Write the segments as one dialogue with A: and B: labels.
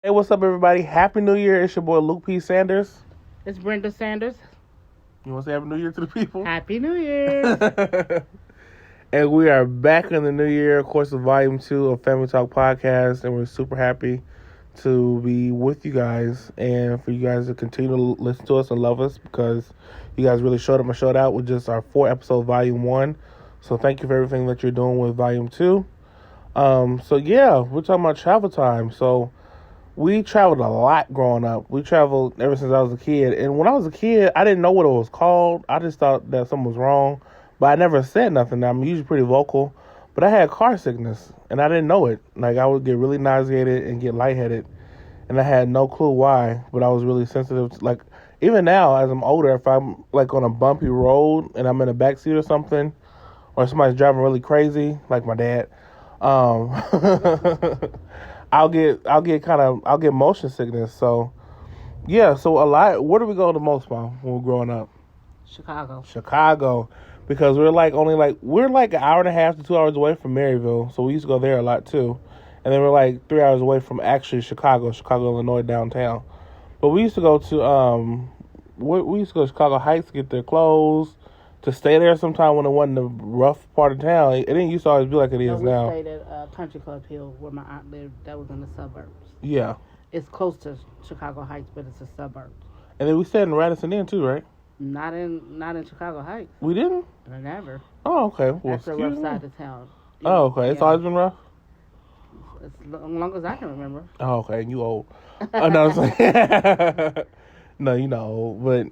A: Hey, what's up, everybody? Happy New Year. It's your boy Luke P. Sanders.
B: It's Brenda Sanders.
A: You want to say Happy New Year to the people?
B: Happy New Year.
A: And we are back in the new year, of course, of Volume 2 of Family Talk Podcast. And we're super happy to be with you guys and for you guys to continue to listen to us and love us because you guys really showed up and showed out with just our 4-episode Volume 1. So thank you for everything that you're doing with Volume 2. So yeah, we're talking about travel time. So we traveled a lot growing up. We traveled ever since I was a kid. And when I was a kid, I didn't know what it was called. I just thought that something was wrong. But I never said nothing. I'm usually pretty vocal. But I had car sickness, and I didn't know it. Like, I would get really nauseated and get lightheaded. And I had no clue why. But I was really sensitive. Like, even now, as I'm older, if I'm, like, on a bumpy road and I'm in a backseat or something, or somebody's driving really crazy, like my dad, I'll get motion sickness. So yeah, so a lot. Where do we go the most, Mom, when we're growing up? Chicago, because we're like an hour and a half to 2 hours away from Maryville, so we used to go there a lot too. And then we're like 3 hours away from actually Chicago, Illinois downtown. But we used to go to we used to go to Chicago Heights to get their clothes, to stay there sometime when it wasn't the rough part of town. It didn't used to always be like it is now.
B: We stayed at Country Club Hill where my aunt lived. That was in the suburbs.
A: Yeah.
B: It's close to Chicago Heights, but it's a suburb.
A: And then we stayed in Radisson Inn too, right?
B: Not in Chicago Heights.
A: We didn't?
B: Never.
A: Oh, okay. Well,
B: that's the rough side of town.
A: Oh, okay. It's always been rough?
B: As long as I can remember.
A: Oh, okay. You old. Oh, no, it's like, no, you know. But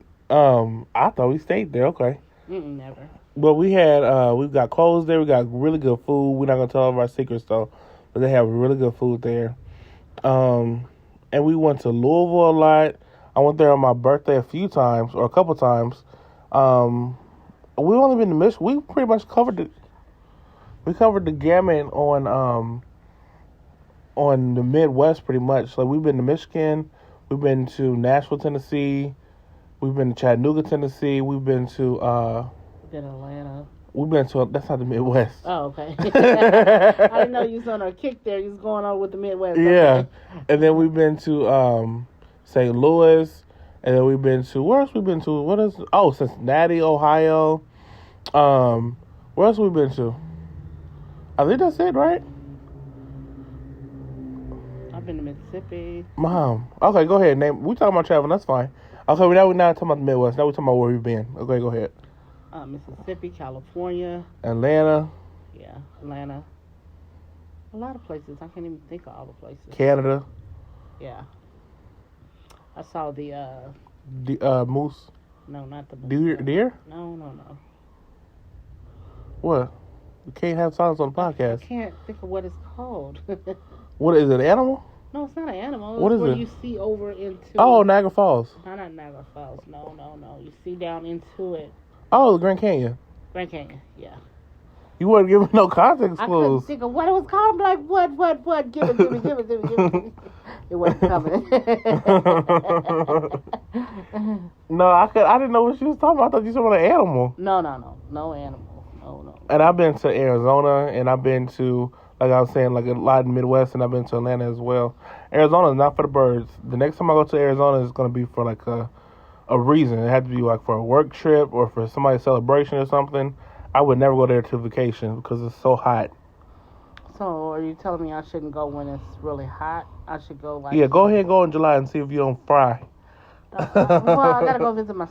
A: I thought we stayed there. Okay.
B: Never.
A: But we got clothes there. We got really good food. We're not going to tell all of our secrets, though. But they have really good food there. And we went to Louisville a lot. I went there on my birthday a few times, or a couple times. We've only been to Michigan. We pretty much covered it. We covered the gamut on the Midwest pretty much. Like, we've been to Michigan. We've been to Nashville, Tennessee. We've been to Chattanooga, Tennessee. We've been to
B: Atlanta.
A: We've been to, that's not the Midwest.
B: Oh, okay. I didn't know you was on a kick there. You was going on with the Midwest.
A: Yeah.
B: Okay.
A: And then we've been to St. Louis. And then we've been to, where else we been to? Cincinnati, Ohio. Where else we been to? I think that's it, right?
B: I've been to Mississippi.
A: Mom. Okay, go ahead. We talking about traveling. That's fine. Okay, we're not talking about the Midwest. Now we're talking about where we've been. Okay, go ahead.
B: Mississippi, California.
A: Atlanta.
B: Yeah, Atlanta. A lot of places. I can't even think of all the places.
A: Canada.
B: Yeah. I saw the
A: moose.
B: No, not the moose.
A: Deer?
B: No.
A: What? We can't have silence on the podcast.
B: I can't think of what it's called.
A: What is it, an animal?
B: No, it's not an animal.
A: What
B: it's
A: is
B: where
A: it?
B: you see over into...
A: Oh, Niagara Falls.
B: Not Niagara Falls. No. You see down into it.
A: Oh, the Grand Canyon.
B: Grand Canyon, yeah.
A: You weren't giving no context
B: I
A: clues.
B: couldn't think of what it was called. I'm like, what? Give it. It wasn't coming.
A: No, I didn't know what she was talking about. I thought you were talking about an animal.
B: No animal. No.
A: And I've been to Arizona, and I've been to, like I was saying, like a lot in the Midwest, and I've been to Atlanta as well. Arizona is not for the birds. The next time I go to Arizona is going to be for like a reason. It had to be like for a work trip or for somebody's celebration or something. I would never go there to vacation because it's so hot.
B: So are you telling me I shouldn't go when it's really hot? I should go like...
A: Yeah, go ahead and go in July and see if you don't fry.
B: Well, I got to go visit my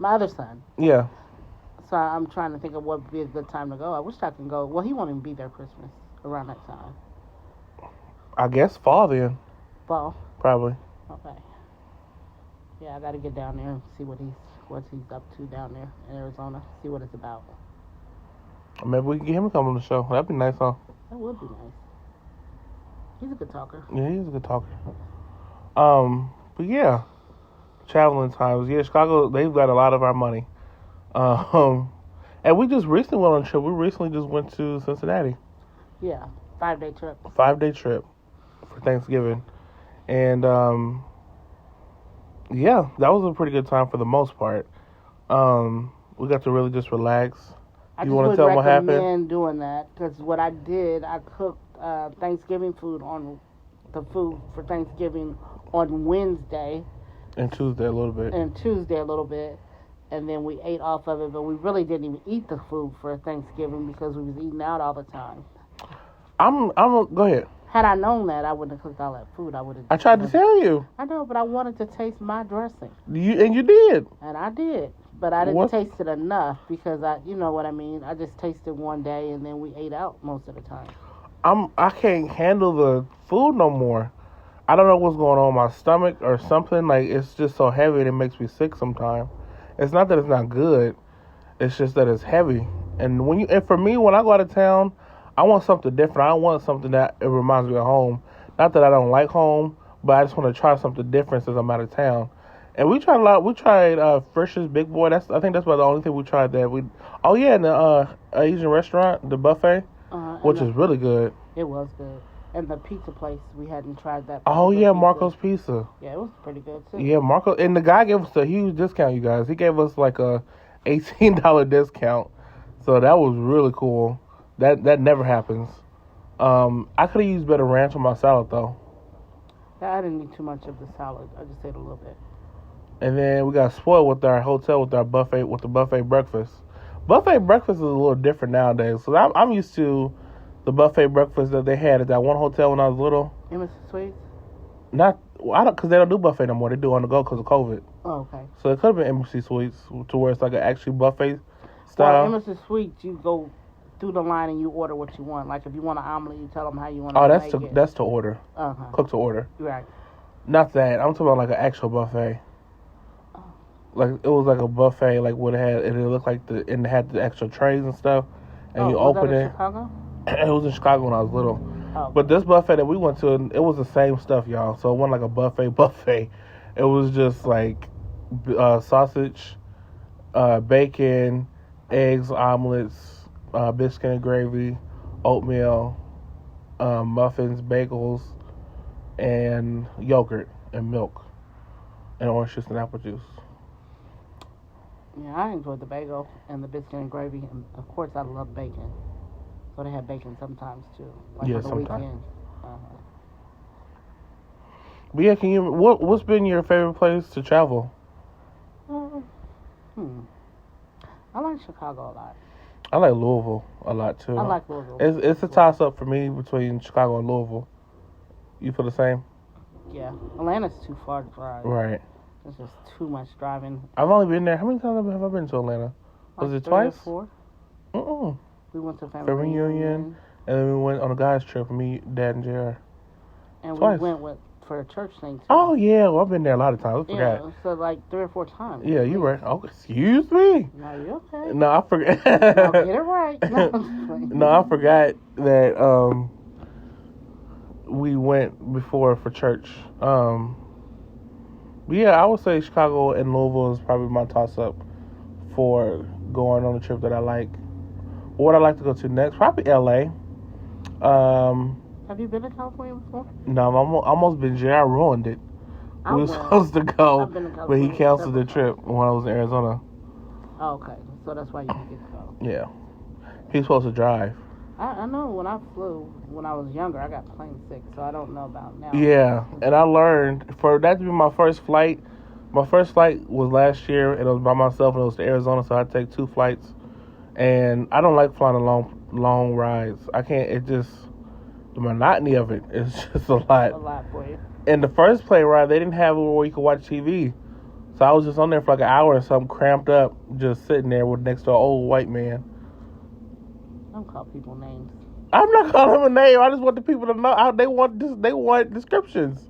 B: other son.
A: Yeah.
B: So I'm trying to think of what would be a good time to go. I wish I could go. Well, he won't even be there Christmas around that time.
A: I guess fall then.
B: Fall?
A: Probably.
B: Okay. Yeah, I got to get down there and see what he's up to down there in Arizona. See what it's about.
A: Maybe we can get him to come on the show. That'd be nice, huh?
B: That would be nice. He's a good talker.
A: Yeah, he's a good talker. But yeah, traveling times. Yeah, Chicago, they've got a lot of our money. And we just recently went on a trip. We recently just went to Cincinnati.
B: Yeah, 5-day trip.
A: 5-day trip for Thanksgiving. And, yeah, that was a pretty good time for the most part. We got to really just relax.
B: You want to tell them what happened? I recommend doing that because what I did, I cooked Thanksgiving food on the food for Thanksgiving on Wednesday.
A: And Tuesday a little bit.
B: And Tuesday a little bit. And then we ate off of it, but we really didn't even eat the food for Thanksgiving because we was eating out all the time.
A: Go ahead.
B: Had I known that, I wouldn't have cooked all that food.
A: I tried to tell you.
B: I know, but I wanted to taste my dressing.
A: You did.
B: And I did. But I didn't taste it enough because you know what I mean? I just tasted one day and then we ate out most of the time.
A: I can't handle the food no more. I don't know what's going on in my stomach or something. Like, it's just so heavy and it makes me sick sometimes. It's not that it's not good. It's just that it's heavy. And for me, when I go out of town, I want something different. I want something that it reminds me of home. Not that I don't like home, but I just want to try something different since I'm out of town. And we tried a lot. We tried Frisch's Big Boy. I think that's about the only thing we tried there. In the Asian restaurant, the buffet, which is really good.
B: It was good. And the pizza place, we hadn't tried that.
A: Oh yeah, Marco's Pizza.
B: Yeah, it was pretty good too.
A: Yeah, Marco, and the guy gave us a huge discount. You guys, he gave us like a $18 discount, so that was really cool. That never happens. I could have used better ranch on my salad though.
B: Yeah, I didn't eat too much of the salad. I just ate a little bit.
A: And then we got spoiled with our hotel with the buffet breakfast. Buffet breakfast is a little different nowadays. So I'm used to the buffet breakfast that they had at that one hotel when I was little.
B: Embassy Suites?
A: Because they don't do buffet no more. They do on the go because of COVID.
B: Oh, okay.
A: So it could have been Embassy Suites to where it's like an actually buffet style.
B: Well, Embassy Suites, you go through the line and you order what you want. Like if you want an omelet, you tell them how you want to make it.
A: That's to order. Cook to order.
B: Right.
A: Not that. I'm talking about like an actual buffet. Oh. Like it was like a buffet, like what it had. It looked like and it had the extra trays and stuff. And you open it.
B: Chicago?
A: It was in Chicago when I was little.
B: Oh, okay.
A: But this buffet that we went to, it was the same stuff, y'all. So it wasn't like a buffet. It was just like sausage, bacon, eggs, omelets, biscuit and gravy, oatmeal, muffins, bagels, and yogurt and milk, and orange juice and apple juice.
B: Yeah, I enjoyed the bagel and the biscuit and gravy, and of course I love bacon. So they have bacon sometimes too, like on the weekend.
A: But yeah, what's been your favorite place to travel?
B: I like Chicago a lot.
A: I like Louisville a lot too.
B: I like Louisville.
A: It's a toss up for me between Chicago and Louisville. You feel the same?
B: Yeah, Atlanta's too far to drive.
A: Right.
B: It's just too much driving.
A: I've only been there. How many times have I been to Atlanta? Was it twice?
B: 3 or 4. We went to family
A: reunion, and then we went on a guys trip. Me, Dad, and JR.
B: And
A: twice.
B: We went for a church thing too.
A: Oh yeah, well I've been there a lot of times. I forgot.
B: Yeah, so like 3 or 4 times.
A: Yeah, you right. Oh, excuse me.
B: No, you okay?
A: No, I forgot.
B: No, get it right.
A: No, I forgot that we went before for church. Yeah, I would say Chicago and Louisville is probably my toss up for going on a trip that I like. What I'd like to go to next, probably LA.
B: Have you been to California before?
A: No, I've almost been there. I ruined it. We were supposed to go, but he canceled the trip when I was in Arizona.
B: Oh, okay. So that's why you didn't get to go.
A: Yeah. He's supposed to drive.
B: I know when I flew, when I was younger, I got plane sick, so I don't know about now.
A: Yeah, and I learned, for that to be my first flight was last year, and it was by myself, and it was to Arizona, so I had to take 2 flights. And I don't like flying long rides. I can't, the monotony of it is just a lot.
B: A lot for you.
A: And the first plane ride, they didn't have it where you could watch TV. So I was just on there for like an hour or something, cramped up, just sitting there next to an old white man.
B: Don't call people names.
A: I'm not calling him a name. I just want the people to know. They want descriptions.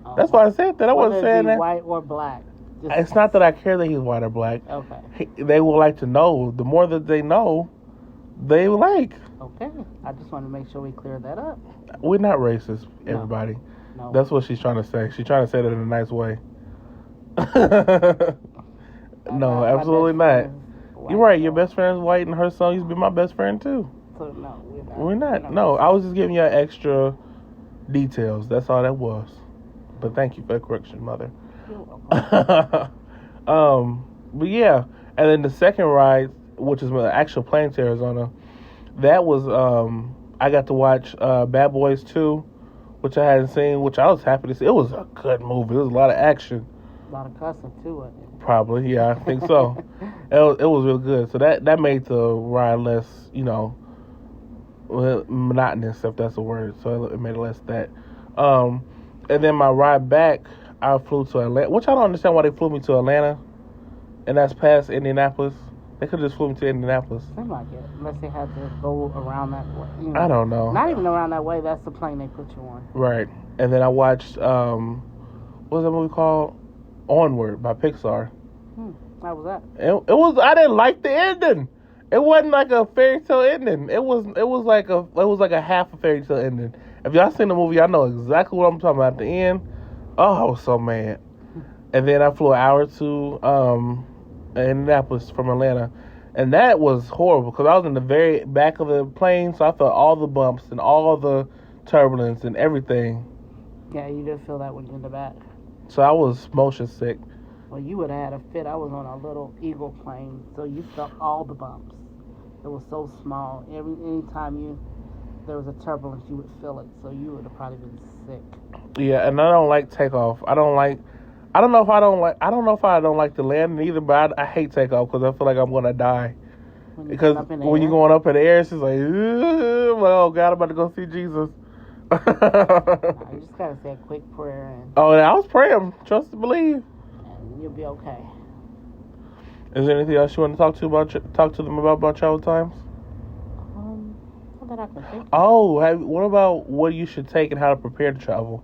A: Oh. That's why I said that. I wasn't saying that.
B: White or black.
A: It's not that I care that he's white or black.
B: Okay.
A: They will like to know. The more that they know, they like.
B: Okay. I just want to make sure we clear that up.
A: We're not racist, everybody.
B: No.
A: That's what she's trying to say. She's trying to say that in a nice way. No, absolutely not. You're right. Your best friend's white, and her son used to be my best friend too.
B: So no,
A: we're not. No, I was just giving you extra details. That's all that was. But thank you for the correction, Mother. But yeah, and then the second ride, which is my actual plane to Arizona, that was I got to watch Bad Boys 2 which I hadn't seen, which I was happy to see. It was a good movie. It was a lot of action.
B: A lot of cussing too, wasn't it?
A: Probably, yeah, I think so. It was real good. So that made the ride less, monotonous, if that's a word. So it made it less that. And then my ride back, I flew to Atlanta, which I don't understand why they flew me to Atlanta, and that's past Indianapolis. They could have just flew me to Indianapolis.
B: Seems like it, unless they had to go around that way.
A: I don't know.
B: Not even around that way. That's the plane they put you on.
A: Right. And then I watched, what was that movie called? Onward by Pixar.
B: How was that?
A: It was. I didn't like the ending. It wasn't like a fairy tale ending. It was like a half a fairy tale ending. If y'all seen the movie, y'all know exactly what I'm talking about. At the end, oh, I was so mad. And then I flew an hour to Indianapolis from Atlanta, and that was horrible because I was in the very back of the plane, so I felt all the bumps and all the turbulence and everything.
B: Yeah, you did feel that when you're in the back.
A: So I was motion sick.
B: Well, you would have had a fit. I was on a little Eagle plane, so you felt all the bumps. It was so small. Anytime there was a turbulence, you would feel it. So you would have probably been sick.
A: Yeah, and I don't like takeoff. I don't know if I don't like the landing either, but I hate takeoff because I feel like I'm gonna die. Because when you're going up in the air, it's just like, oh God, I'm about to go see Jesus.
B: You just gotta say a quick prayer and.
A: Oh, I was praying. Trust and believe.
B: You'll be okay.
A: Is there anything else you want to talk to them about travel times?
B: Not that I can think of.
A: Oh, what about what you should take and how to prepare to travel?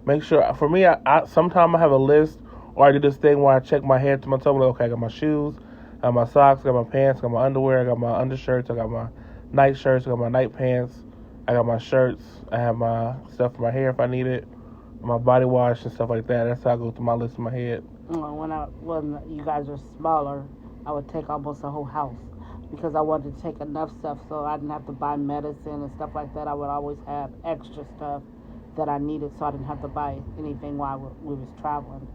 A: Make sure, for me, I sometimes I have a list, or I do this thing where I check my head to my toe, like, okay, I got my shoes, I got my socks, I got my pants, I got my underwear, I got my undershirts, I got my night shirts, I got my night pants, I got my shirts, I have my stuff for my hair if I need it, my body wash and stuff like that. That's how I go through my list in my head.
B: When you guys were smaller, I would take almost a whole house because I wanted to take enough stuff so I didn't have to buy medicine and stuff like that. I would always have extra stuff that I needed so I didn't have to buy anything while we was traveling.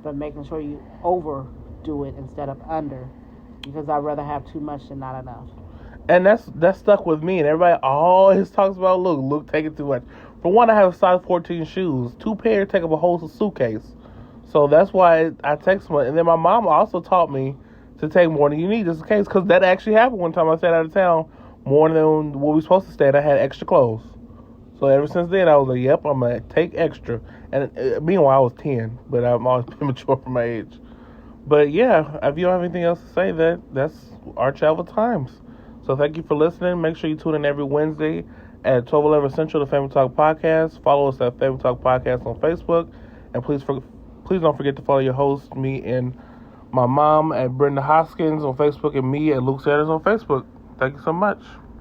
B: But making sure you overdo it instead of under, because I'd rather have too much than not enough.
A: And that's stuck with me, and everybody always talks about look taking too much. For one, I have size 14 shoes. 2 pairs take up a whole suitcase. So that's why I take so much. And then my mom also taught me to take more than you need just in case, because that actually happened one time I stayed out of town more than what we were supposed to stay, and I had extra clothes. So ever since then, I was like, yep, I'm going to take extra. And meanwhile, I was 10, but I'm always immature for my age. But yeah, if you don't have anything else to say, that's our travel times. So thank you for listening. Make sure you tune in every Wednesday at 12:11 Central, the Family Talk Podcast. Follow us at Family Talk Podcast on Facebook. And please don't forget to follow your host, me, and my mom at Brenda Hoskins on Facebook, and me at Luke Sanders on Facebook. Thank you so much.